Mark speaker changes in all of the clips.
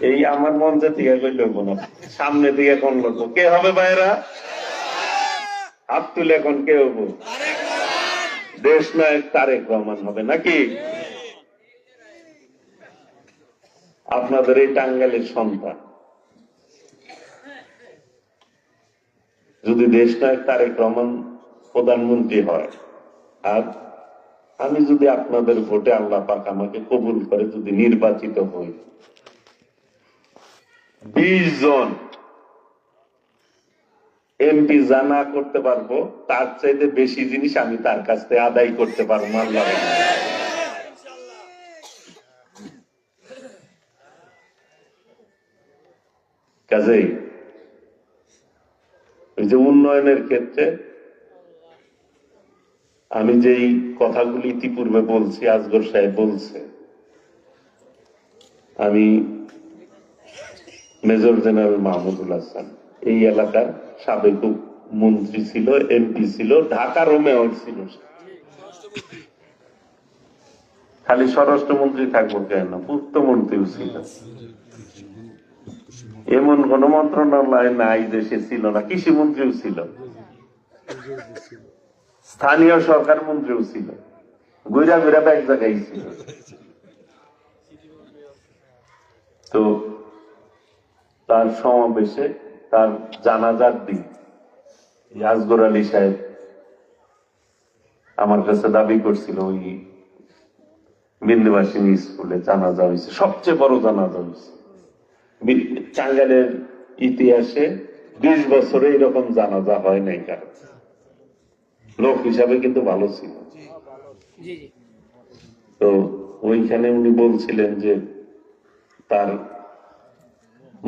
Speaker 1: এই আমার মঞ্চে থেকে কইল কোন সামনে দিকে কোন লোক কে হবে ভাইরা? হাত তুলে এখন কে হবো? দেশ নায়ক তারেক রহমান হবে নাকি? আপনাদের এই টাঙ্গাইলের সন্তান যদি দেশ নায়ক তারেক রহমান প্রধানমন্ত্রী হয়, আর আমি যদি আপনাদের ভোটে আল্লাহ পাক আমাকে কবুল করে যদি নির্বাচিত হই, 20 জন এমপি জানা করতে পারবো, তার চাইতে বেশি জিনিস আমি তার কাছ থেকে আদায় করতে পারবো আল্লাহ। কাজেই ওই যে উন্নয়নের ক্ষেত্রে আমি যেই কথাগুলি ইতিপূর্বে বলছি, আসগর সাহেব বলছে, আমি মেজর জেনারেল মাহমুদুল হাসান এই এলাকার সাবেক মন্ত্রী ছিল, এমপি ছিল, ঢাকারও মেয়র ছিল। খালি স্বরাষ্ট্রমন্ত্রী থাকবো কেন, পূর্তমন্ত্রীও ছিল। এমন কোন মন্ত্রণালয় নাই দেশে ছিল না, কৃষি মন্ত্রীও ছিল, স্থানীয় সরকার মন্ত্রীও ছিল, ঘুরা ঘুরা এক জায়গায় ছিল। তো তার সমাবেশে তার জানাজার দিন আসগর আলী সাহেব আমার কাছে দাবি করছিল ওই বিন্দুবাসিনী স্কুলে জানাজা হয়েছে, সবচেয়ে বড় জানাজা হয়েছে টাঙ্গাইলের ইতিহাসে। 20 বছরে এরকম জানাজা হয় নাই কারো। লোক হিসাবে কিন্তু ভালো ছিল। তো ওইখানে উনি বলছিলেন যে তার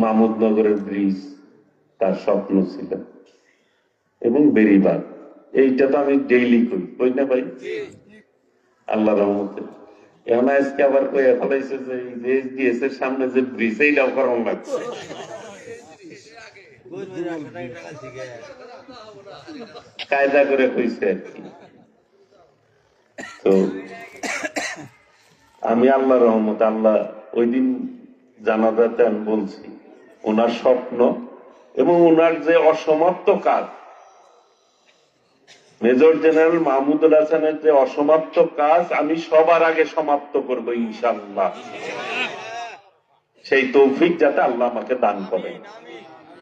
Speaker 1: মাহমুদনগরের ব্রিজ তার স্বপ্ন ছিল এবং বেরিবাদ, এইটা তো আমি ডেইলি করি, কই না ভাই? আল্লাহ রহমতে এখন আজকে আবার কইয়া ফেলাইছে যে এসডিএস এর সামনে যে ব্রিজ, এইটাও করানো লাগছে। কায়দা করে কইছে আর কি। তো আমি আল্লাহ রহমতে, আল্লাহ ওই দিন জানাজাতে আমি বলছি ওনার স্বপ্ন এবং ওনার যে অসমাপ্ত কাজ, মেজর জেনারেল মাহমুদুল হাসানের যে অসমাপ্ত কাজ আমি সবার আগে সমাপ্ত করব ইনশাআল্লাহ। সেই তৌফিক যাতে আল্লাহ আমাকে দান করেন।